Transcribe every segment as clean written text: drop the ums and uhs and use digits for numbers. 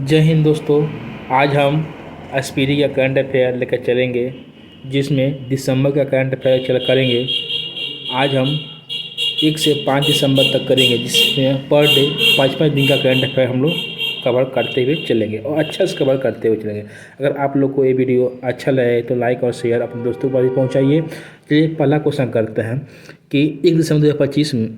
जय हिंद दोस्तों। आज हम एसपीडी का करंट अफेयर लेकर चलेंगे, जिसमें दिसंबर का करंट अफेयर चल करेंगे। आज हम 1 से 5 दिसंबर तक करेंगे, जिसमें पर डे 5-5 दिन का करंट अफेयर हम लोग कवर करते हुए चलेंगे और अच्छा से कवर करते हुए चलेंगे। अगर आप लोग को ये वीडियो अच्छा लगे तो लाइक और शेयर अपने दोस्तों को भी पहुँचाइए। चलिए पहला क्वेश्चन करते हैं कि 1 दिसंबर 2025 में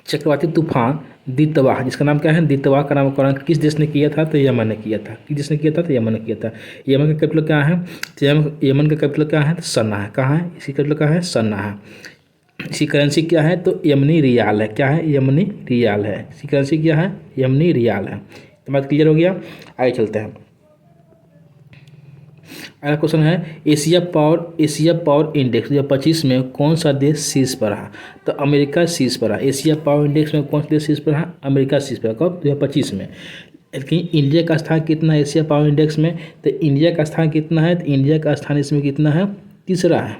चक्रवाती तूफान दितवा, जिसका नाम क्या है, दितवा का नामकरण किस देश ने किया था? तो यमन ने किया था। किस देश ने किया था? तो यमन ने किया था। यमन का कैपिटल क्या है? तो यमन का कैपिटल क्या है? तो सन्ना है। कहाँ है? इसकी कैपिटल क्या है? सन्ना है। इसकी करेंसी क्या है? तो यमनी रियाल है। क्या है? यमनी रियाल है। इसकी करेंसी क्या है? यमनी रियाल है। तो बात क्लियर हो गया। आगे चलते हैं। अगला क्वेश्चन है एशिया पावर इंडेक्स 2025 में कौन सा देश शीर्ष पर रहा? तो अमेरिका शीर्ष पर रहा। एशिया पावर इंडेक्स में कौन सा देश शीर्ष पर रहा? अमेरिका शीर्ष पर। कब? 2025 में। लेकिन इंडिया का स्थान कितना है एशिया पावर इंडेक्स में? तो इंडिया का स्थान कितना है? तो इंडिया का स्थान इसमें कितना है? तीसरा है।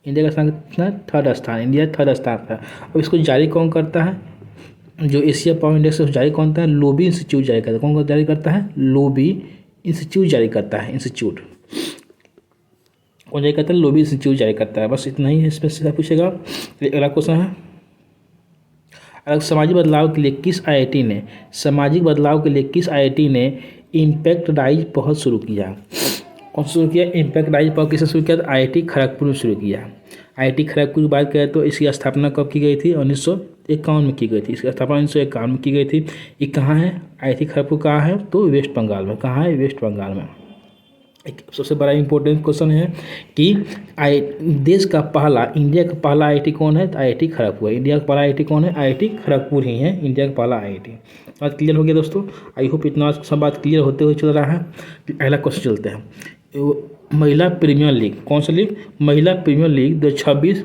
इंडिया का स्थान कितना है? थर्ड स्थान। इंडिया थर्ड स्थान पर। अब इसको जारी कौन करता है? जो एशिया पावर इंडेक्स है जारी कौन करता है? लोबी इंस्टीट्यूट जारी करता है। कौन जारी करता है? लोबी इंस्टीट्यूट जारी करता है। इंस्टीट्यूट कौन जारी करता है? लोबी इंस्टीट्यूट जारी करता है। बस इतना ही है, इसमें सीधा पूछेगा। अगला क्वेश्चन है सामाजिक बदलाव के लिए किस आईआईटी ने इम्पैक्ट राइज पहल शुरू किया? कौन सा शुरू किया? इम्पैक्ट राइज पहल किसने शुरू किया? तो आईआईटी खड़गपुर में शुरू किया। आईआईटी खड़गपुर की बात करें तो इसकी स्थापना कब की गई थी? 1951 में की गई थी। इसकी स्थापना 1951 में की गई थी। ये कहाँ है? आईआईटी खड़गपुर कहाँ है? तो वेस्ट बंगाल में। कहाँ है? वेस्ट बंगाल में। एक सबसे बड़ा इंपॉर्टेंट क्वेश्चन है कि देश का पहला, इंडिया का पहला आईआईटी कौन है? तो आईआईटी खड़गपुर है। इंडिया का पहला आईआईटी कौन है? आईआईटी खड़गपुर ही है इंडिया का पहला आईआईटी। बात क्लियर हो गया दोस्तों। आई होप इतना सब बात क्लियर होते हुए चल रहा है। अगला क्वेश्चन चलते हैं। महिला प्रीमियर लीग, कौन सा लीग? महिला प्रीमियर लीग 2026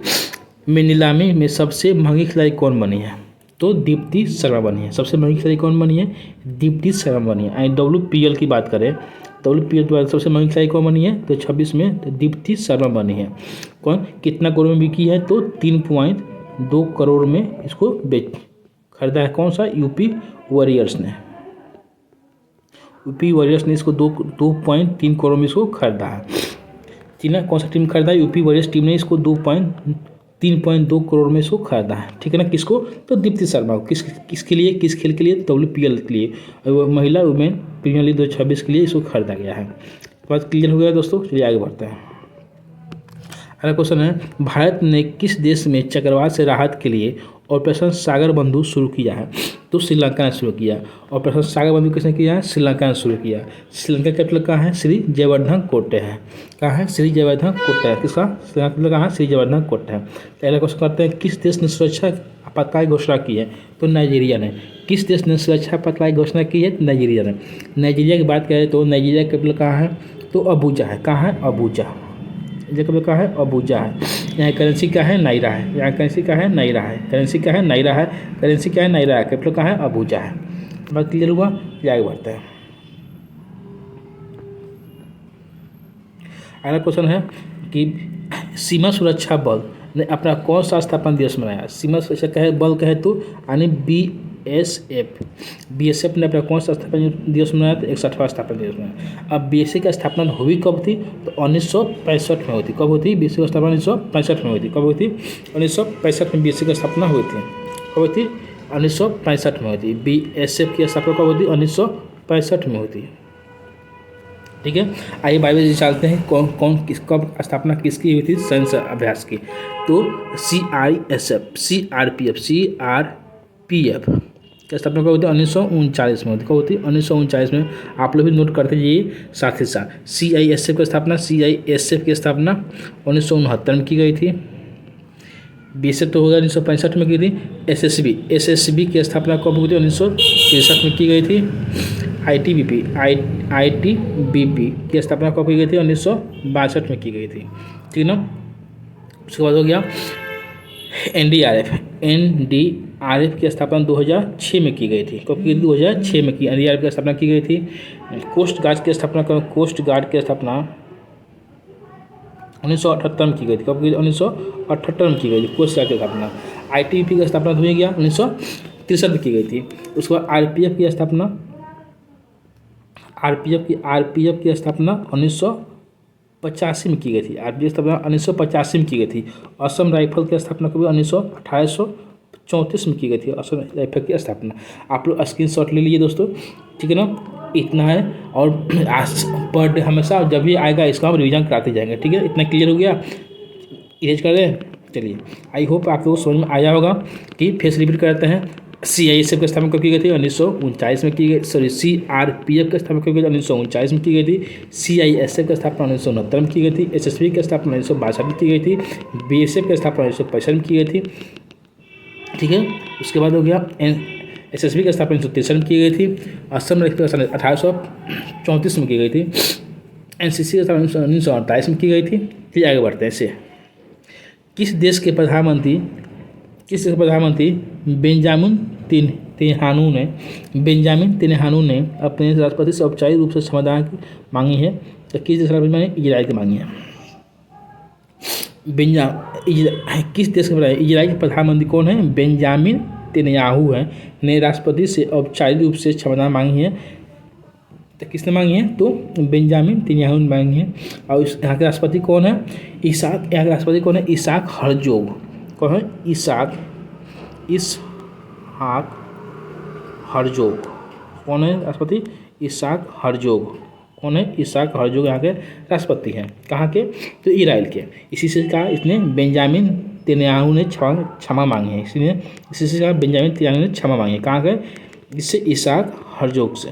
में नीलामी में सबसे महंगी खिलाड़ी कौन बनी है? तो दीप्ति शर्मा बनी है। सबसे महंगी खिलाड़ी कौन बनी है? दीप्ति शर्मा बनी है। WPL की बात करें, WPL द्वारा सबसे महंगी खिलाड़ी कौन बनी है? तो 26 में तो दीप्ति शर्मा बनी है। कौन? कितना करोड़ में बिकी है? तो 3.2 करोड़ में इसको खरीदा है। कौन सा? यूपी वॉरियर्स ने। यूपी वॉरियर्स ने इसको 2.3 करोड़ में इसको खरीदा है। कौन सा टीम खरीदा है? यूपी वॉरियर्स टीम ने इसको 3.2 करोड़ में इसको खरीदा है। ठीक है ना? किसको? तो दीप्ति शर्मा को। किसके लिए? किस खेल के लिए? WPL के लिए, महिला वुमेन प्रीमियर लीग 2026 के लिए इसको खरीदा गया है। बात क्लियर हो गया दोस्तों। चलिए आगे बढ़ते हैं। अगला क्वेश्चन है भारत ने किस देश में चक्रवात से राहत के लिए ऑपरेशन सागर बंधु शुरू किया है? तो श्रीलंका ने शुरू किया। ऑपरेशन सागर बंधु किसने किया है? श्रीलंका ने शुरू किया। श्रीलंका का कैपिटल कहाँ है? श्री जयवर्धन कोटे है। कहाँ है? श्री जयवर्धन कोटे है। किसका? श्रीलंका कैपिटल कहाँ है? श्री जयवर्धन कोटे है। अगला क्वेश्चन करते हैं किस देश ने सुरक्षा आपातकाल घोषणा की है? तो नाइजीरिया ने। किस देश ने सुरक्षा आपातकाल घोषणा की है? नाइजीरिया ने। नाइजीरिया की बात करें तो नाइजीरिया का कैपिटल कहाँ है? तो अबूजा है। कहाँ है? अबूजा। जगह क्या है? अबूजा है। यहाँ करेंसी क्या है? नायरा है। यहाँ करेंसी क्या है? नायरा है। करेंसी क्या है? नायरा है। करेंसी क्या है? नायरा है। कैपिटल क्या है? अबूजा है। बात क्लियर हुआ। आगे बढ़ते हैं। अगला क्वेश्चन है कि सीमा सुरक्षा बल ने अपना कौन सा स्थापना दिवस मनाया? सीमा सुरक्षा कहे बल कहे तो यानी BSF ने अपना कौन सा स्थापना दिवस मनाया? तो 61वां स्थापना दिवस मनाया। अब BSF की स्थापना हुई कब थी? तो 1965 में हुई थी। कब हुई थी? BSF की स्थापना 1965 में हुई थी। कब हुई थी? 1965 में BSF की स्थापना हुई थी। कब हुई थी? 1965 में हुई थी। BSF की स्थापना कब हुई थी? 1965 में हुई थी। ठीक है। आइए बायोलॉजी चलते हैं। कब स्थापना किसकी हुई थी? सैन्य अभ्यास की। तो CRPF की स्थापना कब होती है? 1939 में होती। कब होती है? 1939 में। आप लोग भी नोट करते जाइए साथ ही साथ। CISF की स्थापना 1969 में की गई थी। BSF तो होगा 1965 में की थी। SSB की स्थापना कब हुई थी? 1963 में की गई थी। ITBP की स्थापना कब की गई थी? 1962 में की गई थी। ठीक ना? उसके बाद हो गया NDRF की स्थापना 2006 में की गई थी। कब की? 2006 में की NDRF की स्थापना की गई थी। कोस्ट गार्ड की स्थापना 1978 में की गई थी। कब की? 1978 में की गई थी कोस्ट गार्ड की स्थापना। ITBP की स्थापना हुई गया 1963 में की गई थी। उसके बाद RPF की स्थापना आरपीएफ की स्थापना 1985 में की गई थी। आरपीएफ की स्थापना 1985 में की गई थी। असम राइफल की स्थापना कभी 1834 में की गई थी। असम राइफल की स्थापना। आप लोग स्क्रीनशॉट ले लीजिए दोस्तों, ठीक है ना। इतना है, और पर डे हमेशा जब भी आएगा इसका हम रिवीजन कराते जाएंगे, ठीक है। इतना क्लियर हो गया, इरेज कर दें। चलिए, आई होप आप लोगों को समझ में आया होगा कि फिर से रिपीट करते हैं। CISF की स्थापना कब की गई थी? 1939 में की गई। सॉरी, CRPF की स्थापना कब की गई? 1939 में की गई थी। CISF की स्थापना 1969 में की गई थी। SSB की स्थापना 1962 में की गई थी। BSF की स्थापना 1965 में की गई थी, ठीक है। उसके बाद हो गया SSB की स्थापना 1963 में की गई थी। असम राइफल की स्थापना 1834 में की गई थी। NCC की स्थापना 1948 में की गई थी। फिर आगे बढ़ते हैं इसे। किस देश के प्रधानमंत्री बेंजामिन नेतन्याहू ने अपने राष्ट्रपति से औपचारिक रूप से क्षमा मांगी है? तो किस देश के राष्ट्रपति ने इजराइल की मांगी है? किस देश के इजराइल के प्रधानमंत्री कौन है? बेंजामिन नेतन्याहू है, ने राष्ट्रपति से औपचारिक रूप से क्षमा मांगी है। तो किसने मांगी है? तो बेंजामिन नेतन्याहू ने मांगी है। और यहाँ के राष्ट्रपति कौन है? यहाँ के राष्ट्रपति कौन है? इसहाक हर्जोग। कौन है? इसहाक हर्जोग। कौन है राष्ट्रपति? इसहाक हर्जोग। कौन है? इसहाक हर्जोग यहाँ के राष्ट्रपति हैं। कहाँ के? तो इजराइल के। इसी से कहा इसने बेंजामिन नेतन्याहू ने क्षमा मांगी है। इसी से कहा बेंजामिन नेतन्याहू ने क्षमा मांगी है। कहाँ के? इससे इसहाक हर्जोग से।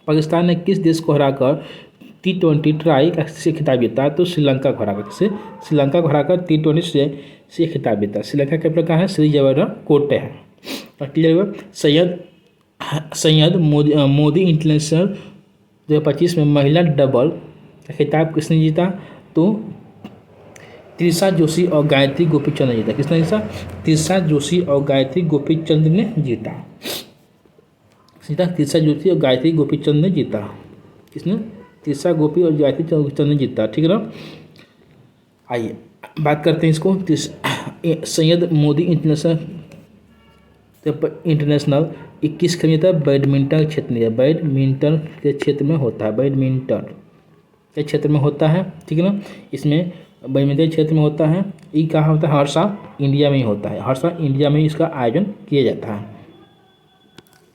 पाकिस्तान ने किस देश को हराकर T20 ट्राई से खिताब जीता? तो श्रीलंका को हराकर। किसे? श्रीलंका को हराकर T20 से खिताब जीता। श्रीलंका के कैपिटल कहाँ है? श्रीहरिकोटा है। और क्लियर हुआ। सैयद मोदी इंटरनेशनल 2025 में महिला डबल का खिताब किसने जीता? तो त्रिशा जोशी और गायत्री गोपीचंद ने जीता। किसने जीता? त्रिशा जोशी और गायत्री गोपीचंद ने जीता। त्रिशा जोशी और गायत्री गोपीचंद ने जीता। किसने? त्रिशा गोपी और गायत्री गोपीचंद ने जीता, ठीक है ना। आइए बात करते हैं इसको। सैयद मोदी इंटरनेशनल 21 खेल जीता। बैडमिंटन के क्षेत्र में, बैडमिंटन के क्षेत्र में होता है। बैडमिंटन के क्षेत्र में होता है, ठीक है ना। इसमें बैडमिंटन क्षेत्र में होता है। ये कहाँ होता है? हर साल इंडिया में ही होता है। हर साल इंडिया में ही इसका आयोजन किया जाता है।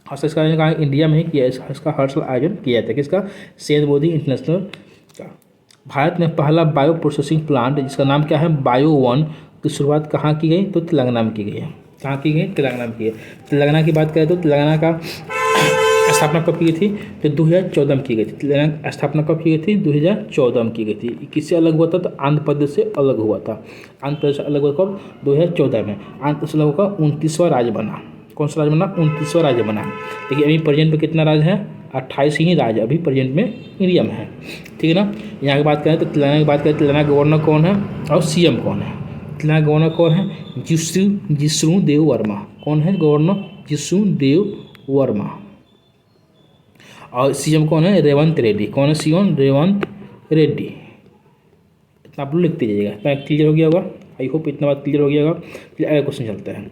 हर साल इसका आयोजन कहाँ? इंडिया में ही किया, इसका हर साल आयोजन किया जाता है। किसका? सैयद मोदी इंटरनेशनल का। भारत में पहला बायो प्रोसेसिंग प्लांट जिसका नाम क्या है? बायो-1 की शुरुआत कहाँ की गई? तो तेलंगाना में की गई है। कहाँ की गई? तेलंगाना में की गई। तेलंगाना की बात करें तो तेलंगाना का स्थापना कब की गई थी? तो 2014 में की गई थी। तेलंगाना स्थापना कब की गई थी? 2014 में की गई थी। किससे अलग हुआ था? तो आंध्र प्रदेश से अलग हुआ था। आंध्र प्रदेश से अलग हुआ कब? 2014 में। आंध्र प्रदेश अलग होकर 29वां राज्य बना। कौन सा राज्य बना? 29वां राज्य बना। देखिए अभी प्रेजेंट में कितना राज्य है? 28 ही राज्य अभी प्रेजेंट में इंडिया में है, ठीक है ना। यहाँ की बात करें तो तेलंगाना की बात करें, तेलंगाना गवर्नर कौन है और CM कौन है? तेलंगाना गवर्नर कौन है? जिष्णु देव वर्मा। कौन है गवर्नर? जिष्णु देव वर्मा। और CM कौन है? रेवंत रेड्डी। कौन है CM? रेवंत रेड्डी। इतना आप लोग लिखते जाइएगा। इतना क्लियर हो गया होगा, आई होप इतना बात क्लियर हो गया होगा। फिर अगला क्वेश्चन चलते हैं।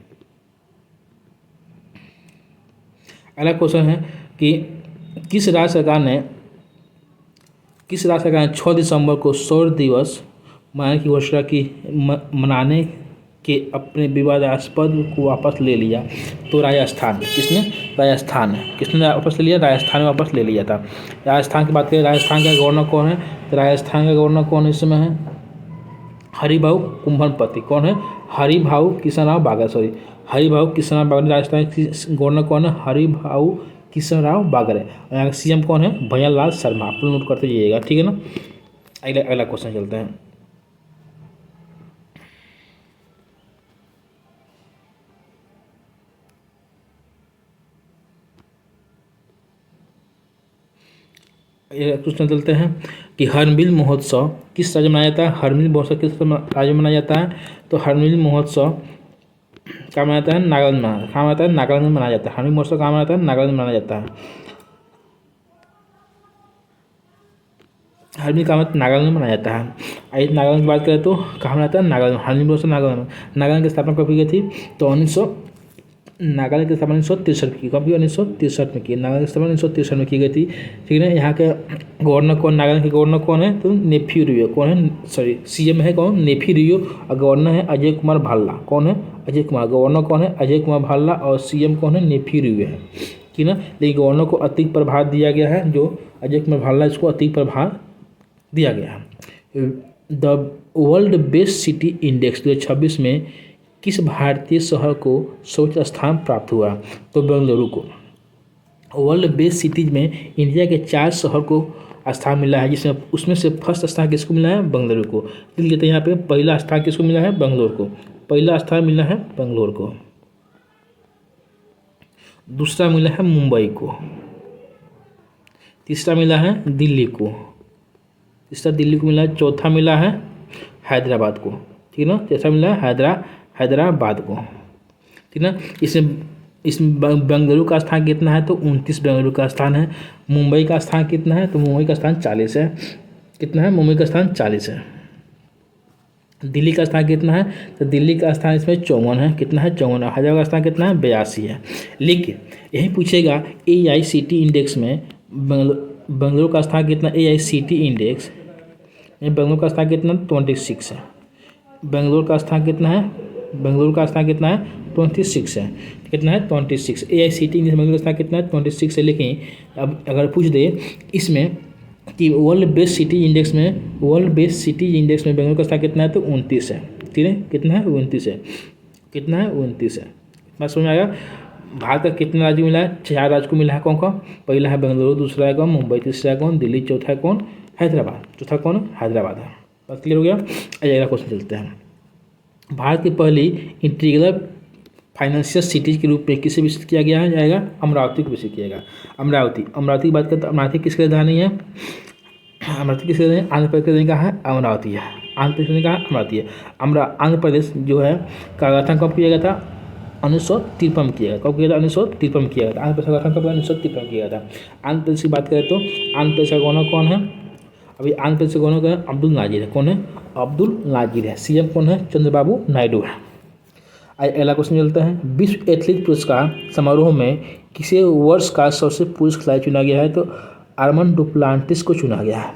अगला क्वेश्चन है कि किस राज्य सरकार ने 6 दिसंबर को सौर दिवस मनाने की घोषणा की? मनाने के अपने विवादास्पद को वापस ले लिया? तो राजस्थान। किसने? राजस्थान है। किसने वापस ले लिया? राजस्थान में वापस ले लिया था। राजस्थान की बात करें, राजस्थान का गवर्नर कौन है? राजस्थान का गवर्नर कौन इस समय है? हरिभाऊ कुंभनपति। कौन है? हरिभाऊ किशनराव बागल। सॉरी, हरिभाऊ किशनराव बागल। राजस्थान के गवर्नर कौन है? हरिभाऊ किशनराव बागल है। और यहाँ का CM कौन है? भैयालाल शर्मा। आप लोग नोट करते जाइएगा, ठीक है ना। अगला क्वेश्चन चलते हैं। क्वेश्चन चलते हैं कि हॉर्नबिल महोत्सव किस राज्य में मनाया जाता है? हॉर्नबिल महोत्सव किस राज्य में मनाया जाता है? तो हॉर्नबिल महोत्सव कहाँ मनाया जाता है? नागालैंड में। कहाँ मनाया जाता है? नागालैंड में मनाया जाता है। हॉर्नबिल महोत्सव कहाँ मनाया जाता है? नागालैंड में मनाया जाता है। हॉर्नबिल कहाँ नागालैंड में मनाया जाता है। आई नागालैंड की बात करें तो कहाँ मनाया जाता है? नागालैंड। हॉर्नबिल महोत्सव नागालैंड में। नागालैंड की स्थापना कब की गई थी? तो नागालैंड की स्थापना 1963 में की, कब की 1963 में की, नागालैंड की स्थापना 1963 में की गई थी। ठीक है, यहाँ के गवर्नर कौन, नागालैंड के गवर्नर कौन है, तो नेफ्यू रियो कौन है, सॉरी सीएम है कौन, नेफ्यू रियो, और गवर्नर है अजय कुमार भाल्ला। कौन है, अजय कुमार, गवर्नर कौन है, अजय कुमार भाल्ला, और सीएम कौन है, नेफ्यू रियो है। ठीक है ना, लेकिन गवर्नर को अतिरिक्त प्रभार दिया गया है, जो अजय कुमार भाल्ला, इसको अतिरिक्त प्रभार दिया गया है। The world best city index 2026 में किस भारतीय शहर को सर्वोच्च स्थान प्राप्त हुआ, तो बेंगलुरु को। वर्ल्ड बेस्ट सिटीज में इंडिया के 4 शहर को स्थान मिला है, जिसमें उसमें से फर्स्ट स्थान किसको मिला है, बेंगलुरु को। दिल्ली के यहाँ पे पहला स्थान किसको मिला है, बेंगलुरु को, पहला स्थान मिला है बेंगलुरु को। दूसरा मिला है मुंबई को, तीसरा मिला है दिल्ली को, तीसरा दिल्ली को मिला है, चौथा मिला है हैदराबाद को। ठीक है ना, चौथा मिला है हैदराबाद को। ठीक है ना, इसमें बेंगलुरु का स्थान कितना है, तो 29 बेंगलुरु का स्थान है। मुंबई का स्थान कितना है, तो मुंबई का स्थान 40 है। कितना है, मुंबई का स्थान 40 है। दिल्ली का स्थान कितना है, तो दिल्ली का स्थान इसमें 54 है। कितना है, 54 है। हैदराबाद का स्थान कितना है, 82 है। लेकिन यही पूछेगा AICT इंडेक्स में बेंगलुरु का स्थान कितना, AICT इंडेक्स में बेंगलुरु का स्थान कितना, 26 है। बेंगलुरु का स्थान कितना है, बेंगलुरु का स्थान कितना है, 26 है। कितना है, 26। AICT इंडेक्स बेंगलुरु का स्थान कितना है, 26 है। लेकिन अब अगर पूछ दे इसमें कि वर्ल्ड बेस्ट सिटी इंडेक्स में, वर्ल्ड बेस्ट सिटी इंडेक्स में बेंगलुरु का स्थान कितना है, तो 29 है। ठीक है, कितना है, 29 है। कितना है, 29 है। बात समझ में आएगा। भारत का कितना राज्य मिला है, 4 राज्य को मिला है। कौन कौन, पहला है बेंगलुरु, दूसरा है कौन, मुंबई, तीसरा है कौन, दिल्ली, चौथा है कौन, हैदराबाद। चौथा कौन, हैदराबाद है। बात क्लियर हो गया। अगला क्वेश्चन चलते हैं। भारत की पहली इंटीग्रल फाइनेंशियल सिटीज के रूप में किसे विकसित किया गया है, जाएगा अमरावती को विकसित किया गया। अमरावती की बात करते हैं, अमरावती किसकी राजधानी है, अमरावती किसकी राजधानी, आंध्र प्रदेश की कहा है, अमरावती है। आंध्र प्रदेश ने कहा अमरावती है। आंध्र प्रदेश जो है का गठन कब किया गया था, 1953 में किया गया। कब किया था, 1953 में किया गया था। आंध्र प्रदेश का गठन कब 1953 में किया गया था। आंध्र प्रदेश की बात करें तो आंध्र प्रदेश का गवर्नर कौन है, अभी आंध्र प्रदेश का गवर्नर कौन है, अब्दुल नाजिर है। कौन है, अब्दुल नाजिर है। सीएम कौन है, चंद्रबाबू नायडू है। अगला क्वेश्चन चलता है। विश्व एथलीट पुरस्कार समारोह में किसे वर्ष का सबसे पुरुष खिलाड़ी चुना गया है, तो आर्मन डुप्लांटिस को चुना गया है।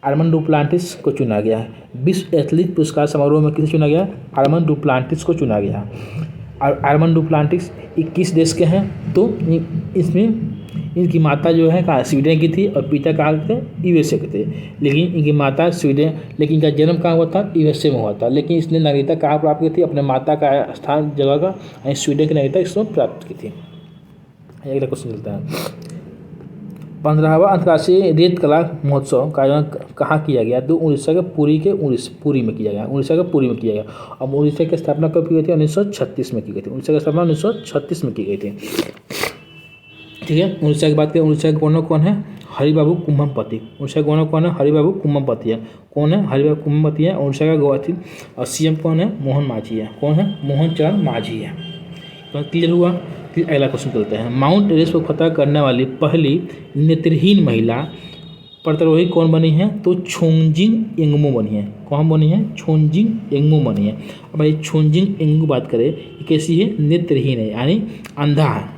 आर्मन डुप्लांटिस को चुना गया है। विश्व एथलीट पुरस्कार समारोह में किसे चुना गया, आर्मन डुप्लांटिस को चुना गया। आर्मन डुप्लांटिस 21 देश के हैं, तो इसमें इनकी माता जो है कहाँ, स्वीडन की थी, और पिता कहाँ के थे, USA के थे। लेकिन इनकी माता स्वीडन, लेकिन इनका जन्म कहाँ हुआ था, USA में हुआ था। लेकिन इसने नागरिकता कहाँ प्राप्त की थी, अपने माता का स्थान जगह का स्वीडन की नागरिकता इसने प्राप्त की थी। अगला क्वेश्चन चलता है। 15वां अंतर्राष्ट्रीय रेत कला महोत्सव का आयोजन कहाँ किया गया, तो उड़ीसा के पुरी में किया गया। उड़ीसा के पुरी में किया गया। अब उड़ीसा की स्थापना कब की गई थी, 1936 में की गई थी। उड़ीसा की स्थापना 1936 में की गई थी। ठीक है, उड़ीसा की बात करें, उड़ीसा के गवर्नर कौन है, हरिबाबू कुम्भमपति। उड़ीसा के गवर्नर कौन है, हरिबाबू कुम्भमपति है। कौन है, हरिबाबू कुम्भमपति है। उड़ीसा का गवर्नर और सीएम कौन है, मोहन मांझी है। कौन है, मोहन चरण मांझी है। तो क्लियर हुआ। फिर अगला क्वेश्चन चलते हैं। माउंट एवरेस्ट को फतह करने वाली पहली नेत्रहीन महिला पर्वतारोही कौन बनी है, तो छोंजिंग एंगमो बनी है। कौन बनी है, छोंजिंग एंगमो बनी है। अब भाई छोंजिंग एंगमो बात करें, ये कैसी है, नेत्रहीन है, यानी अंधा है।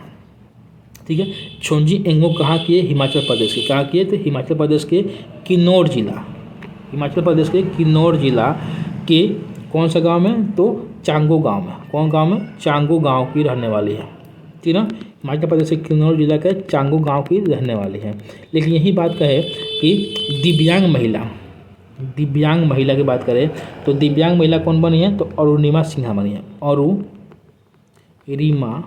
ठीक है, छोंजिंग एंगमो कहाँ की है, हिमाचल प्रदेश के। कहाँ की है, तो हिमाचल प्रदेश के किन्नौर जिला, हिमाचल प्रदेश के किन्नौर जिला के कौन सा गांव में, तो चांगो गांव में। कौन गांव में, चांगो गांव की रहने वाली है। ठीक है ना, हिमाचल प्रदेश के किन्नौर जिला के चांगो गांव की रहने वाली है। लेकिन यही बात कहे कि दिव्यांग महिला की बात करें तो दिव्यांग महिला कौन बनी है, तो अरुणिमा सिन्हा बनी है। अरुणिमा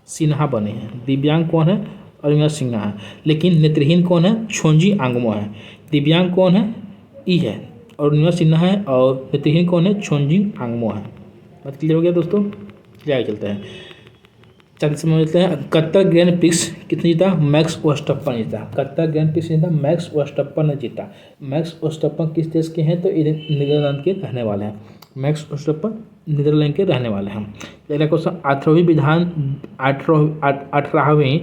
सिन्हा बने हैं। दिव्यांग कौन है, अरुणिमा सिन्हा है। लेकिन नेत्रहीन कौन है, छोंजिंग एंगमो है। दिव्यांग कौन है, ई है, अरुणिमा सिन्हा है, और नेत्रहीन कौन है, छोंजिंग एंगमो है। बात क्लियर हो गया दोस्तों। आगे चलते हैं, चलते समझते हैं। कतर ग्रैंड प्रिक्स कितने जीता, मैक्स वर्स्टप्पन जीता। कतर ग्रैंड प्रिक्स जीता, मैक्स वर्स्टप्पन ने जीता। मैक्स वर्स्टप्पन किस देश के हैं, तो नीदरलैंड के रहने वाले हैं। मैक्स वर्स्टप्पन नीदरलैंड के रहने वाले हैं। अगला क्वेश्चन, 18वीं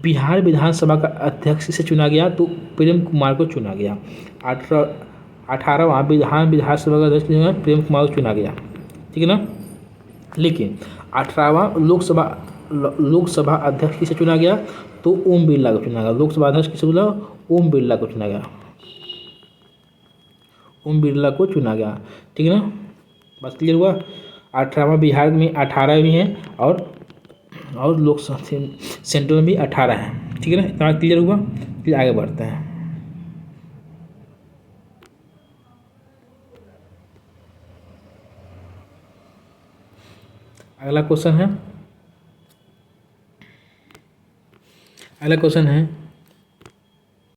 बिहार विधानसभा का अध्यक्ष से चुना गया, तो प्रेम कुमार को चुना गया। 18वां विधानसभा का अध्यक्ष प्रेम कुमार को चुना गया। ठीक है ना। लेकिन 18वां लोकसभा अध्यक्ष किसे चुना गया? तो ओम बिरला को चुना गया। लोकसभा अध्यक्ष किसे चुना? ओम बिरला को चुना गया। ओम बिरला को चुना गया। ठीक है ना, बस क्लियर हुआ। 18वां बिहार में 18 भी हैं और लोकसभा सेंट्रल में भी 18 हैं। ठीक है ना, इतना क्लियर हुआ। फिर आगे बढ़ते हैं। अगला क्वेश्चन है